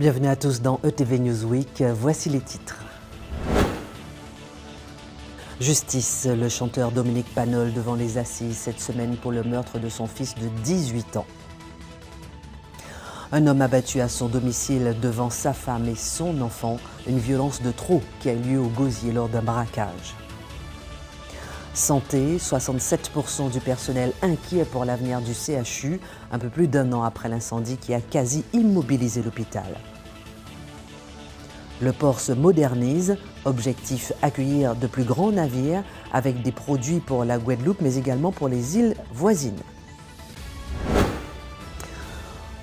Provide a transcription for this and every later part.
Bienvenue à tous dans ETV Newsweek, voici les titres. Justice, le chanteur Dominique Panol devant les assises cette semaine pour le meurtre de son fils de 18 ans. Un homme abattu à son domicile devant sa femme et son enfant, une violence de trop qui a eu lieu au Gosier lors d'un braquage. Santé, 67% du personnel inquiet pour l'avenir du CHU, un peu plus d'un an après l'incendie qui a quasi immobilisé l'hôpital. Le port se modernise, objectif accueillir de plus grands navires avec des produits pour la Guadeloupe mais également pour les îles voisines.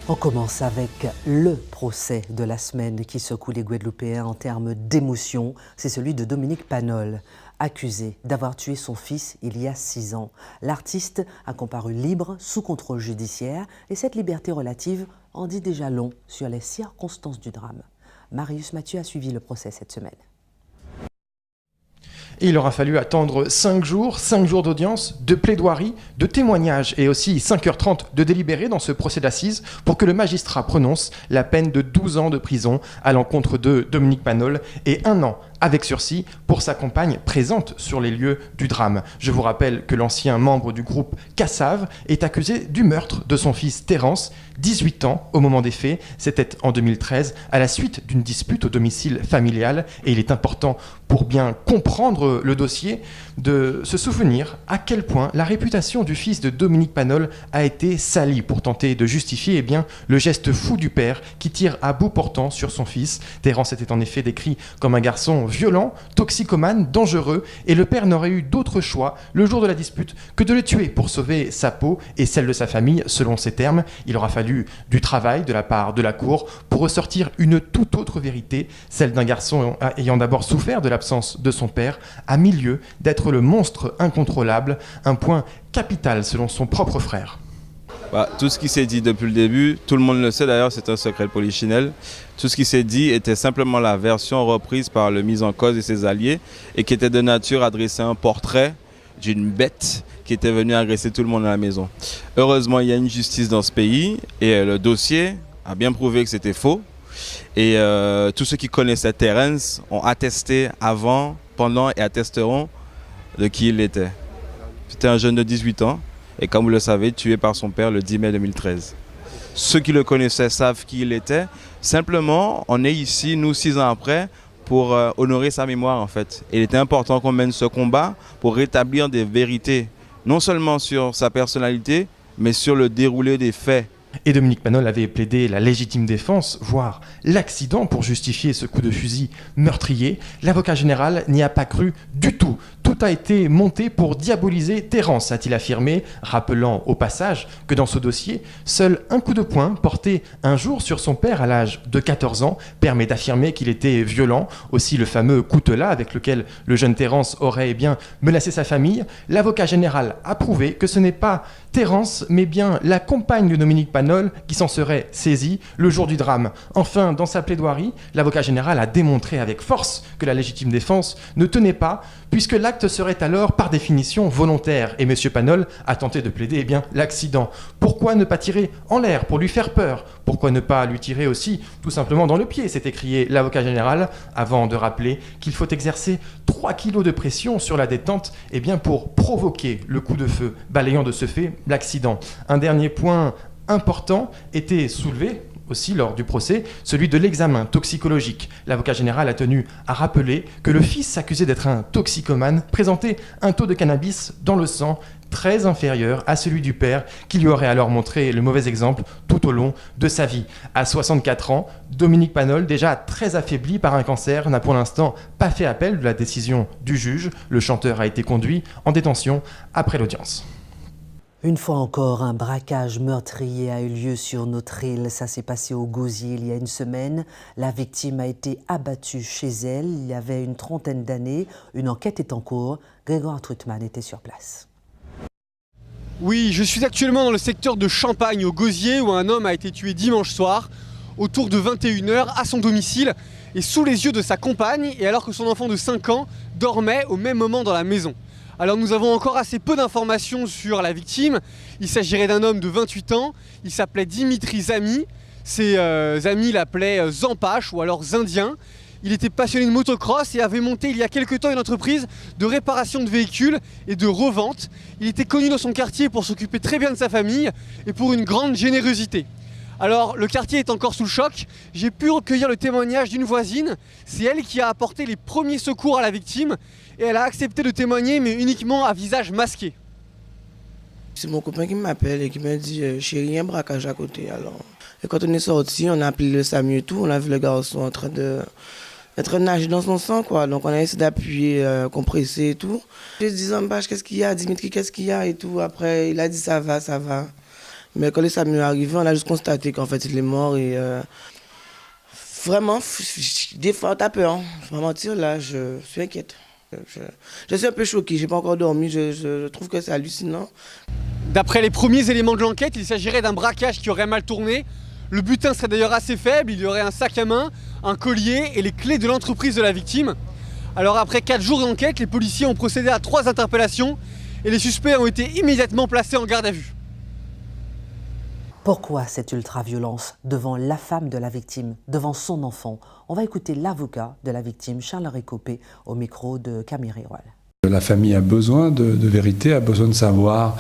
On commence avec le procès de la semaine qui secoue les Guadeloupéens en termes d'émotion. C'est celui de Dominique Panol, accusé d'avoir tué son fils il y a 6 ans. L'artiste a comparu libre, sous contrôle judiciaire, et cette liberté relative en dit déjà long sur les circonstances du drame. Marius Mathieu a suivi le procès cette semaine. Et il aura fallu attendre 5 jours d'audience, de plaidoirie, de témoignages et aussi 5h30 de délibéré dans ce procès d'assises pour que le magistrat prononce la peine de 12 ans de prison à l'encontre de Dominique Panol et 1 an avec sursis pour sa compagne présente sur les lieux du drame. Je vous rappelle que l'ancien membre du groupe Cassave est accusé du meurtre de son fils Terence, 18 ans au moment des faits. C'était en 2013 à la suite d'une dispute au domicile familial et il est important pour bien comprendre le dossier de se souvenir à quel point la réputation du fils de Dominique Panol a été salie pour tenter de justifier le geste fou du père qui tire à bout portant sur son fils. Terence était en effet décrit comme un garçon violent, toxicomane, dangereux et le père n'aurait eu d'autre choix le jour de la dispute que de le tuer pour sauver sa peau et celle de sa famille selon ses termes. Il aura fallu du travail de la part de la cour pour ressortir une toute autre vérité, celle d'un garçon ayant d'abord souffert de l'absence de son père à milieu d'être le monstre incontrôlable, un point capital selon son propre frère. Tout ce qui s'est dit depuis le début, tout le monde le sait d'ailleurs, c'est un secret de polichinelle. Tout ce qui s'est dit était simplement la version reprise par le mis en cause et ses alliés et qui était de nature à dresser un portrait d'une bête qui était venue agresser tout le monde à la maison. Heureusement, il y a une justice dans ce pays et le dossier a bien prouvé que c'était faux. Et tous ceux qui connaissaient Terence ont attesté avant, pendant et attesteront de qui il était. C'était un jeune de 18 ans. Et comme vous le savez, tué par son père le 10 mai 2013. Ceux qui le connaissaient savent qui il était. Simplement, on est ici, nous, 6 ans après, pour honorer sa mémoire, en fait. Et il était important qu'on mène ce combat pour rétablir des vérités, non seulement sur sa personnalité, mais sur le déroulé des faits. Et Dominique Panol avait plaidé la légitime défense, voire l'accident pour justifier ce coup de fusil meurtrier. L'avocat général n'y a pas cru du tout. Tout a été monté pour diaboliser Terence, a-t-il affirmé, rappelant au passage que dans ce dossier, seul un coup de poing porté un jour sur son père à l'âge de 14 ans permet d'affirmer qu'il était violent. Aussi le fameux coutelas avec lequel le jeune Terence aurait menacé sa famille. L'avocat général a prouvé que ce n'est pas Terence, mais bien la compagne de Dominique Panol qui s'en serait saisie le jour du drame. Enfin, dans sa plaidoirie, l'avocat général a démontré avec force que la légitime défense ne tenait pas, puisque l'acte serait alors par définition volontaire. Et M. Panol a tenté de plaider l'accident. Pourquoi ne pas tirer en l'air pour lui faire peur? Pourquoi ne pas lui tirer aussi tout simplement dans le pied? s'est écrié l'avocat général avant de rappeler qu'il faut exercer 3 kilos de pression sur la détente pour provoquer le coup de feu, balayant de ce fait l'accident. Un dernier point important était soulevé aussi lors du procès, celui de l'examen toxicologique. L'avocat général a tenu à rappeler que le fils accusé d'être un toxicomane présentait un taux de cannabis dans le sang très inférieur à celui du père qui lui aurait alors montré le mauvais exemple tout au long de sa vie. À 64 ans, Dominique Panol, déjà très affaibli par un cancer, n'a pour l'instant pas fait appel de la décision du juge. Le chanteur a été conduit en détention après l'audience. Une fois encore, un braquage meurtrier a eu lieu sur notre île. Ça s'est passé au Gosier il y a une semaine. La victime a été abattue chez elle. Il y avait une trentaine d'années. Une enquête est en cours. Grégoire Trutman était sur place. Oui, je suis actuellement dans le secteur de Champagne, au Gosier, où un homme a été tué dimanche soir, autour de 21h, à son domicile, et sous les yeux de sa compagne, et alors que son enfant de 5 ans dormait au même moment dans la maison. Alors nous avons encore assez peu d'informations sur la victime. Il s'agirait d'un homme de 28 ans, il s'appelait Dimitri Zami. Ses amis l'appelaient Zampache ou alors Zindien. Il était passionné de motocross et avait monté il y a quelque temps une entreprise de réparation de véhicules et de revente. Il était connu dans son quartier pour s'occuper très bien de sa famille et pour une grande générosité. Alors le quartier est encore sous le choc. J'ai pu recueillir le témoignage d'une voisine. C'est elle qui a apporté les premiers secours à la victime et elle a accepté de témoigner mais uniquement à visage masqué. C'est mon copain qui m'appelle et qui me dit chérie, il y a un braquage à côté. Alors, et quand on est sorti, on a appelé le SAMU et tout, on a vu le garçon en train de nager dans son sang, quoi. Donc on a essayé d'appuyer, compresser et tout. Je dis Zampache, qu'est-ce qu'il y a, Dimitri, qu'est-ce qu'il y a et tout. Après, il a dit ça va, ça va. Mais quand le SAMU est arrivé, on a juste constaté qu'en fait il est mort et vraiment, des fois t'as peur. Hein. Je vais mentir, là, je suis inquiète. Je suis un peu choquée, j'ai pas encore dormi, je trouve que c'est hallucinant. D'après les premiers éléments de l'enquête, il s'agirait d'un braquage qui aurait mal tourné. Le butin serait d'ailleurs assez faible, il y aurait un sac à main, un collier et les clés de l'entreprise de la victime. Alors après 4 jours d'enquête, les policiers ont procédé à 3 interpellations et les suspects ont été immédiatement placés en garde à vue. Pourquoi cette ultra-violence devant la femme de la victime, devant son enfant? On va écouter l'avocat de la victime, Charles Récopé, au micro de Camille Riroal. La famille a besoin de vérité, a besoin de savoir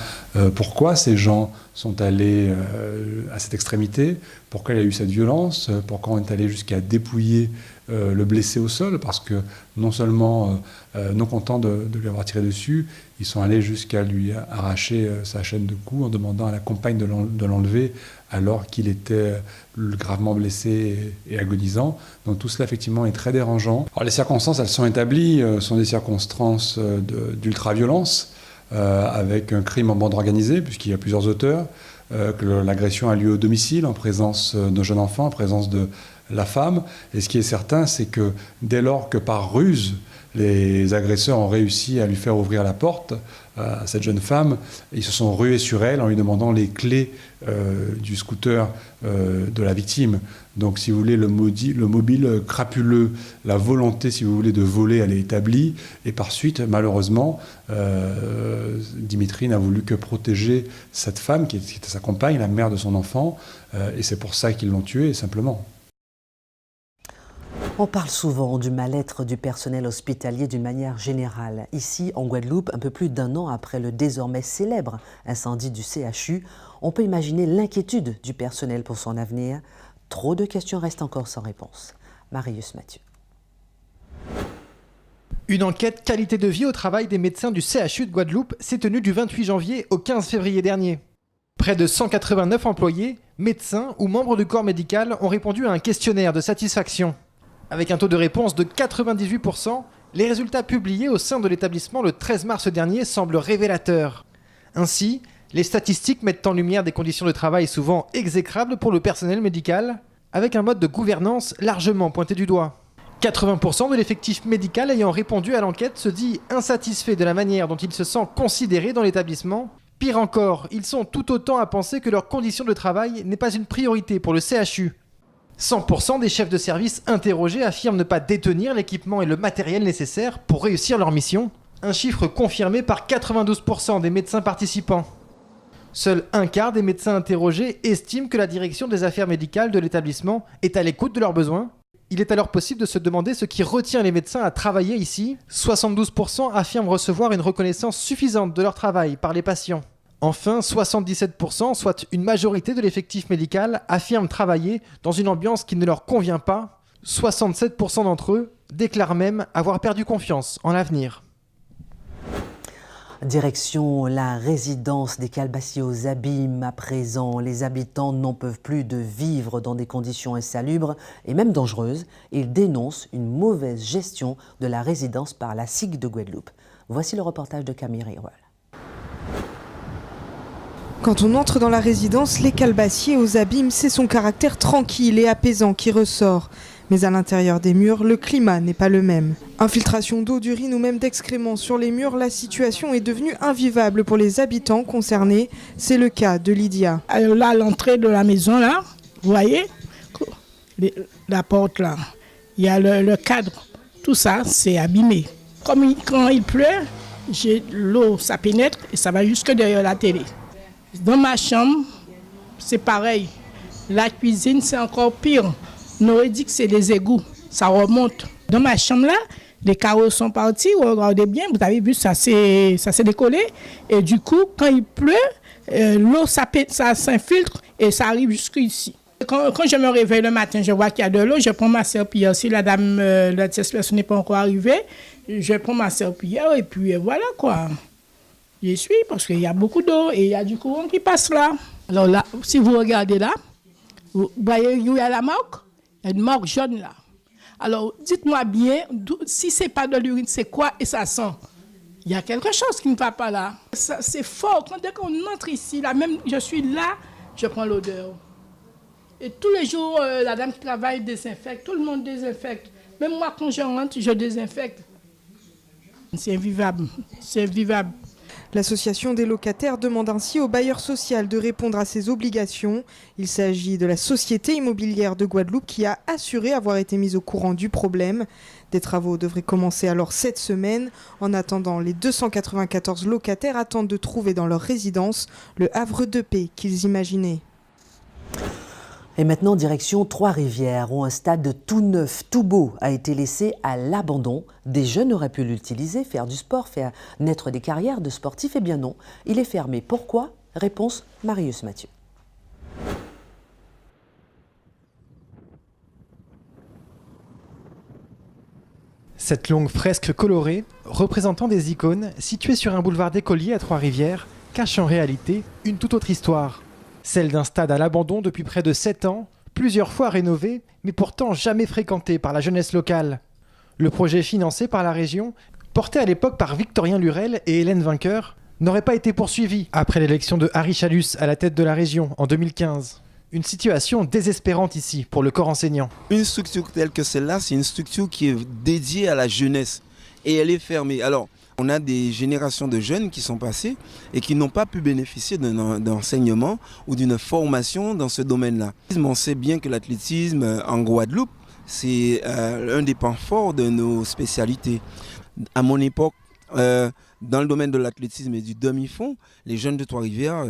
pourquoi ces gens sont allés à cette extrémité, pourquoi il y a eu cette violence, pourquoi on est allé jusqu'à dépouiller le blessé au sol, parce que non seulement non contents de lui avoir tiré dessus, ils sont allés jusqu'à lui arracher sa chaîne de cou en demandant à la compagne de l'enlever alors qu'il était gravement blessé et agonisant. Donc tout cela effectivement est très dérangeant. Alors les circonstances, elles sont établies, sont des circonstances d'ultra-violence, avec un crime en bande organisée, puisqu'il y a plusieurs auteurs, que l'agression a lieu au domicile, en présence de jeunes enfants, en présence de la femme. Et ce qui est certain, c'est que dès lors que par ruse, les agresseurs ont réussi à lui faire ouvrir la porte à cette jeune femme, ils se sont rués sur elle en lui demandant les clés du scooter de la victime. Donc, si vous voulez, le mobile crapuleux, la volonté, si vous voulez, de voler, elle est établie. Et par suite, malheureusement, Dimitri n'a voulu que protéger cette femme qui était sa compagne, la mère de son enfant. Et c'est pour ça qu'ils l'ont tuée, simplement. On parle souvent du mal-être du personnel hospitalier d'une manière générale. Ici, en Guadeloupe, un peu plus d'1 an après le désormais célèbre incendie du CHU, on peut imaginer l'inquiétude du personnel pour son avenir. Trop de questions restent encore sans réponse. Marius Mathieu. Une enquête qualité de vie au travail des médecins du CHU de Guadeloupe s'est tenue du 28 janvier au 15 février dernier. Près de 189 employés, médecins ou membres du corps médical ont répondu à un questionnaire de satisfaction. Avec un taux de réponse de 98%, les résultats publiés au sein de l'établissement le 13 mars dernier semblent révélateurs. Ainsi, les statistiques mettent en lumière des conditions de travail souvent exécrables pour le personnel médical, avec un mode de gouvernance largement pointé du doigt. 80% de l'effectif médical ayant répondu à l'enquête se dit insatisfait de la manière dont il se sent considéré dans l'établissement. Pire encore, ils sont tout autant à penser que leur condition de travail n'est pas une priorité pour le CHU. 100% des chefs de service interrogés affirment ne pas détenir l'équipement et le matériel nécessaires pour réussir leur mission, un chiffre confirmé par 92% des médecins participants. Seul un quart des médecins interrogés estiment que la direction des affaires médicales de l'établissement est à l'écoute de leurs besoins. Il est alors possible de se demander ce qui retient les médecins à travailler ici. 72% affirment recevoir une reconnaissance suffisante de leur travail par les patients. Enfin, 77%, soit une majorité de l'effectif médical, affirment travailler dans une ambiance qui ne leur convient pas. 67% d'entre eux déclarent même avoir perdu confiance en l'avenir. Direction la résidence des Calbassiers aux Abîmes. À présent, les habitants n'en peuvent plus de vivre dans des conditions insalubres et même dangereuses. Ils dénoncent une mauvaise gestion de la résidence par la SIG de Guadeloupe. Voici le reportage de Camille Riroal. Quand on entre dans la résidence, les Calbassiers aux Abîmes, c'est son caractère tranquille et apaisant qui ressort. Mais à l'intérieur des murs, le climat n'est pas le même. Infiltration d'eau, d'urine ou même d'excréments sur les murs, la situation est devenue invivable pour les habitants concernés. C'est le cas de Lydia. Alors là, à l'entrée de la maison, là, vous voyez, la porte là, il y a le cadre. Tout ça, c'est abîmé. Quand il pleut, l'eau, ça pénètre et ça va jusque derrière la télé. Dans ma chambre, c'est pareil. La cuisine, c'est encore pire. On aurait dit que c'est les égouts, ça remonte. Dans ma chambre là, les carreaux sont partis, regardez bien, vous avez vu, ça s'est décollé. Et du coup, quand il pleut, l'eau, ça s'infiltre et ça arrive jusqu'ici. Quand je me réveille le matin, je vois qu'il y a de l'eau, je prends ma serpillière. Si la dame, la personne n'est pas encore arrivée, je prends ma serpillière et puis voilà quoi. Je suis parce qu'il y a beaucoup d'eau et il y a du courant qui passe là. Alors là, si vous regardez là, vous voyez où il y a la marque? Il y a une marque jaune là. Alors dites-moi bien, si ce n'est pas de l'urine, c'est quoi et ça sent? Il y a quelque chose qui ne va pas là. C'est fort. Dès qu'on entre ici, là, même je suis là, je prends l'odeur. Et tous les jours, la dame qui travaille désinfecte, tout le monde désinfecte. Même moi, quand je rentre, je désinfecte. C'est invivable, c'est invivable. L'association des locataires demande ainsi au bailleur social de répondre à ses obligations. Il s'agit de la Société immobilière de Guadeloupe qui a assuré avoir été mise au courant du problème. Des travaux devraient commencer alors cette semaine. En attendant, les 294 locataires attendent de trouver dans leur résidence le havre de paix qu'ils imaginaient. Et maintenant, direction Trois-Rivières, où un stade tout neuf, tout beau a été laissé à l'abandon. Des jeunes auraient pu l'utiliser, faire du sport, faire naître des carrières de sportifs. Eh bien non, il est fermé. Pourquoi? Réponse, Marius Mathieu. Cette longue fresque colorée, représentant des icônes, située sur un boulevard d'écoliers à Trois-Rivières, cache en réalité une toute autre histoire. Celle d'un stade à l'abandon depuis près de 7 ans, plusieurs fois rénové, mais pourtant jamais fréquenté par la jeunesse locale. Le projet financé par la région, porté à l'époque par Victorien Lurel et Hélène Vainqueur, n'aurait pas été poursuivi après l'élection de Harry Chalus à la tête de la région en 2015. Une situation désespérante ici pour le corps enseignant. Une structure telle que celle-là, c'est une structure qui est dédiée à la jeunesse et elle est fermée. Alors, on a des générations de jeunes qui sont passés et qui n'ont pas pu bénéficier d'un enseignement ou d'une formation dans ce domaine-là. On sait bien que l'athlétisme en Guadeloupe, c'est un des points forts de nos spécialités. À mon époque, dans le domaine de l'athlétisme et du demi-fond, les jeunes de Trois-Rivières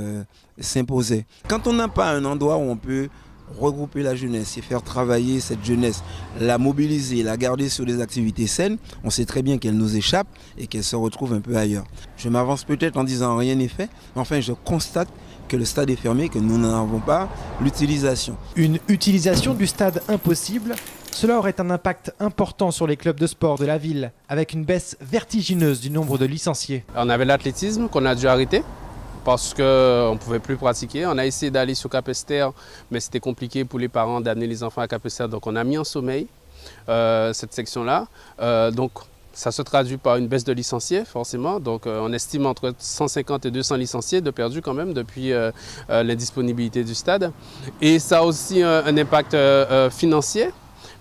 s'imposaient. Quand on n'a pas un endroit où on peut regrouper la jeunesse et faire travailler cette jeunesse, la mobiliser, la garder sur des activités saines, on sait très bien qu'elle nous échappe et qu'elle se retrouve un peu ailleurs. Je m'avance peut-être en disant rien n'est fait, mais enfin je constate que le stade est fermé, que nous n'en avons pas l'utilisation. Une utilisation du stade impossible, cela aurait un impact important sur les clubs de sport de la ville, avec une baisse vertigineuse du nombre de licenciés. On avait l'athlétisme qu'on a dû arrêter parce qu'on ne pouvait plus pratiquer. On a essayé d'aller sur Capesterre, mais c'était compliqué pour les parents d'amener les enfants à Capesterre, donc on a mis en sommeil cette section-là. Donc ça se traduit par une baisse de licenciés, forcément. Donc on estime entre 150 et 200 licenciés de perdus quand même depuis l'indisponibilité du stade. Et ça a aussi un impact financier,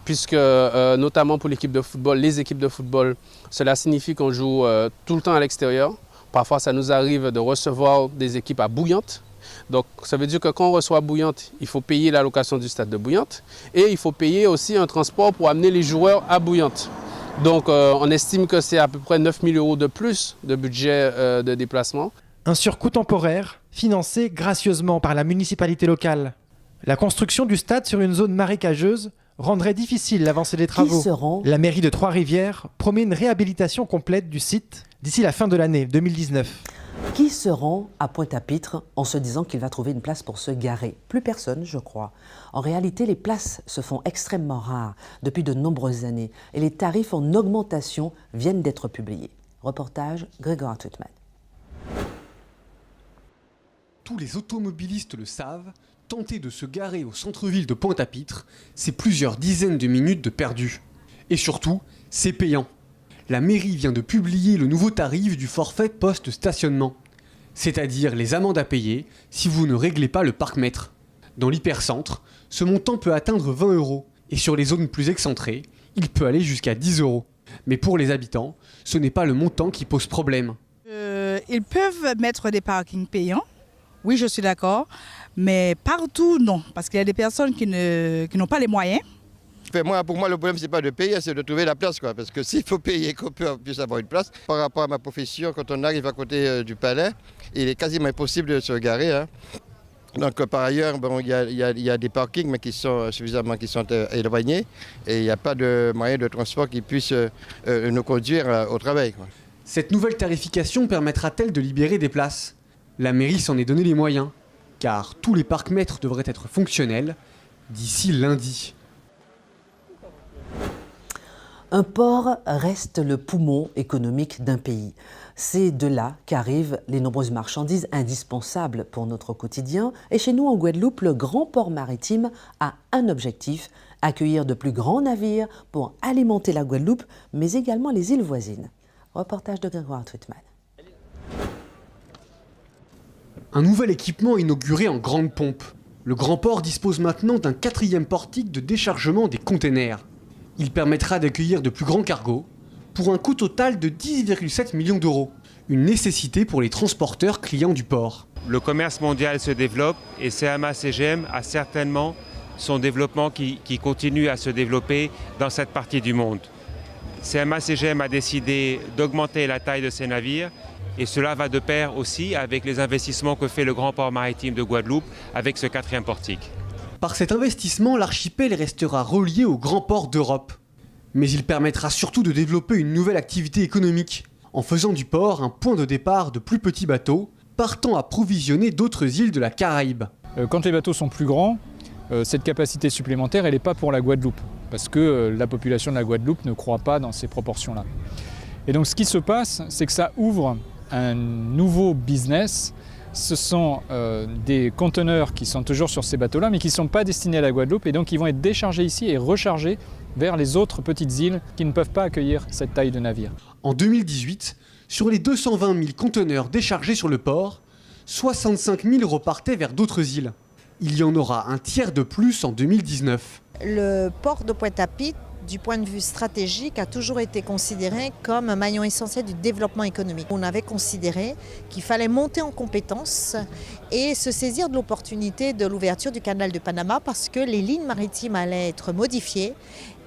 puisque notamment pour l'équipe de football, les équipes de football, cela signifie qu'on joue tout le temps à l'extérieur. Parfois, ça nous arrive de recevoir des équipes à Bouillante. Donc, ça veut dire que quand on reçoit Bouillante, il faut payer la location du stade de Bouillante et il faut payer aussi un transport pour amener les joueurs à Bouillante. Donc, on estime que c'est à peu près 9 000 € de plus de budget de déplacement. Un surcoût temporaire, financé gracieusement par la municipalité locale. La construction du stade sur une zone marécageuse rendrait difficile l'avancée des travaux. La mairie de Trois-Rivières promet une réhabilitation complète du site d'ici la fin de l'année 2019. Qui se rend à Pointe-à-Pitre en se disant qu'il va trouver une place pour se garer? Plus personne, je crois. En réalité, les places se font extrêmement rares depuis de nombreuses années et les tarifs en augmentation viennent d'être publiés. Reportage Grégoire Tutman. Tous les automobilistes le savent, tenter de se garer au centre-ville de Pointe-à-Pitre, c'est plusieurs dizaines de minutes de perdu. Et surtout, c'est payant. La mairie vient de publier le nouveau tarif du forfait post-stationnement, c'est-à-dire les amendes à payer si vous ne réglez pas le parc-mètre. Dans l'hypercentre, ce montant peut atteindre 20 € et sur les zones plus excentrées, il peut aller jusqu'à 10 €. Mais pour les habitants, ce n'est pas le montant qui pose problème. Ils peuvent mettre des parkings payants, oui je suis d'accord, mais partout non, parce qu'il y a des personnes qui n'ont pas les moyens. Pour moi, le problème, c'est pas de payer, c'est de trouver la place, quoi. Parce que s'il faut payer, qu'on puisse avoir une place. Par rapport à ma profession, quand on arrive à côté du palais, il est quasiment impossible de se garer. Hein. Donc par ailleurs, bon, il y a des parkings mais qui sont éloignés et il n'y a pas de moyen de transport qui puisse nous conduire au travail, quoi. Cette nouvelle tarification permettra-t-elle de libérer des places? La mairie s'en est donné les moyens, car tous les parcs-mètres devraient être fonctionnels d'ici lundi. Un port reste le poumon économique d'un pays. C'est de là qu'arrivent les nombreuses marchandises indispensables pour notre quotidien. Et chez nous, en Guadeloupe, le grand port maritime a un objectif, accueillir de plus grands navires pour alimenter la Guadeloupe, mais également les îles voisines. Reportage de Grégoire Twitman. Un nouvel équipement inauguré en grande pompe. Le grand port dispose maintenant d'un 4e portique de déchargement des containers. Il permettra d'accueillir de plus grands cargos pour un coût total de 10,7 millions d'euros. Une nécessité pour les transporteurs clients du port. Le commerce mondial se développe et CMA-CGM a certainement son développement qui continue à se développer dans cette partie du monde. CMA-CGM a décidé d'augmenter la taille de ses navires et cela va de pair aussi avec les investissements que fait le Grand Port Maritime de Guadeloupe avec ce 4e portique. Par cet investissement, l'archipel restera relié au grand port d'Europe. Mais il permettra surtout de développer une nouvelle activité économique, en faisant du port un point de départ de plus petits bateaux, partant approvisionner d'autres îles de la Caraïbe. Quand les bateaux sont plus grands, cette capacité supplémentaire, elle n'est pas pour la Guadeloupe, parce que la population de la Guadeloupe ne croît pas dans ces proportions-là. Et donc ce qui se passe, c'est que ça ouvre un nouveau business. Ce sont des conteneurs qui sont toujours sur ces bateaux-là, mais qui ne sont pas destinés à la Guadeloupe, et donc ils vont être déchargés ici et rechargés vers les autres petites îles qui ne peuvent pas accueillir cette taille de navire. En 2018, sur les 220 000 conteneurs déchargés sur le port, 65 000 repartaient vers d'autres îles. Il y en aura un tiers de plus en 2019. Le port de Pointe-à-Pitre, du point de vue stratégique, a toujours été considéré comme un maillon essentiel du développement économique. On avait considéré qu'il fallait monter en compétences et se saisir de l'opportunité de l'ouverture du canal de Panama parce que les lignes maritimes allaient être modifiées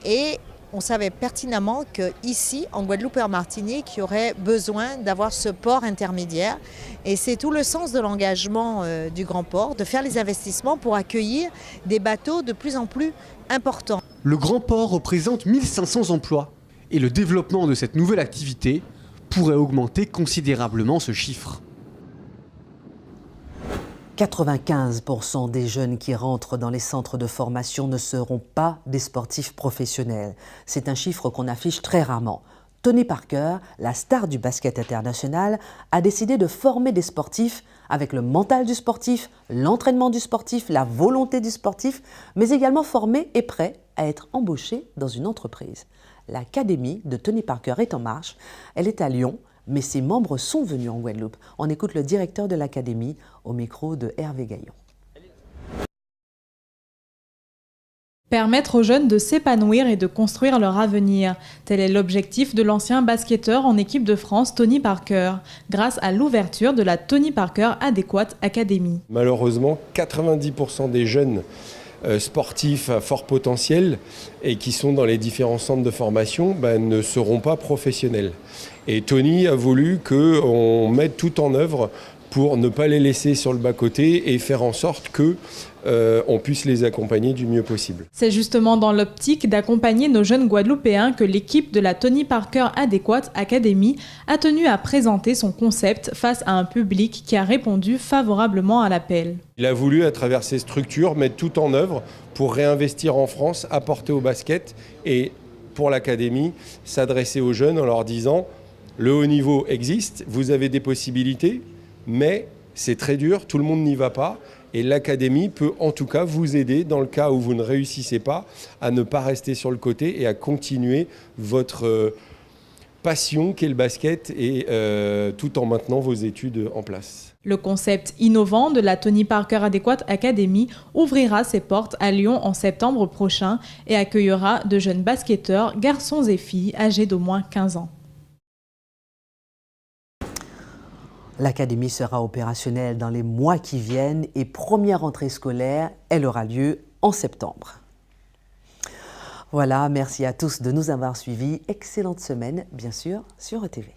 et on savait pertinemment qu'ici, en Guadeloupe et en Martinique, il y aurait besoin d'avoir ce port intermédiaire. Et c'est tout le sens de l'engagement du Grand Port, de faire les investissements pour accueillir des bateaux de plus en plus importants. Le Grand Port représente 1500 emplois. Et le développement de cette nouvelle activité pourrait augmenter considérablement ce chiffre. 95% des jeunes qui rentrent dans les centres de formation ne seront pas des sportifs professionnels. C'est un chiffre qu'on affiche très rarement. Tony Parker, la star du basket international, a décidé de former des sportifs avec le mental du sportif, l'entraînement du sportif, la volonté du sportif, mais également formés et prêts à être embauchés dans une entreprise. L'académie de Tony Parker est en marche. Elle est à Lyon, mais ses membres sont venus en Guadeloupe. On écoute le directeur de l'académie au micro de Hervé Gaillon. Permettre aux jeunes de s'épanouir et de construire leur avenir. Tel est l'objectif de l'ancien basketteur en équipe de France Tony Parker, grâce à l'ouverture de la Tony Parker Adequate Academy. Malheureusement, 90% des jeunes sportifs à fort potentiel et qui sont dans les différents centres de formation ne seront pas professionnels. Et Tony a voulu qu'on mette tout en œuvre pour ne pas les laisser sur le bas-côté et faire en sorte qu'on puisse les accompagner du mieux possible. C'est justement dans l'optique d'accompagner nos jeunes Guadeloupéens que l'équipe de la Tony Parker Adequate Academy a tenu à présenter son concept face à un public qui a répondu favorablement à l'appel. Il a voulu, à travers ces structures, mettre tout en œuvre pour réinvestir en France, apporter au basket et, pour l'académie, s'adresser aux jeunes en leur disant « Le haut niveau existe, vous avez des possibilités, mais c'est très dur, tout le monde n'y va pas. Et l'académie peut en tout cas vous aider dans le cas où vous ne réussissez pas à ne pas rester sur le côté et à continuer votre passion qu'est le basket et tout en maintenant vos études en place. Le concept innovant de la Tony Parker Adequate Academy ouvrira ses portes à Lyon en septembre prochain et accueillera de jeunes basketteurs, garçons et filles âgés d'au moins 15 ans. L'académie sera opérationnelle dans les mois qui viennent et première rentrée scolaire, elle aura lieu en septembre. Voilà, merci à tous de nous avoir suivis. Excellente semaine, bien sûr, sur ETV.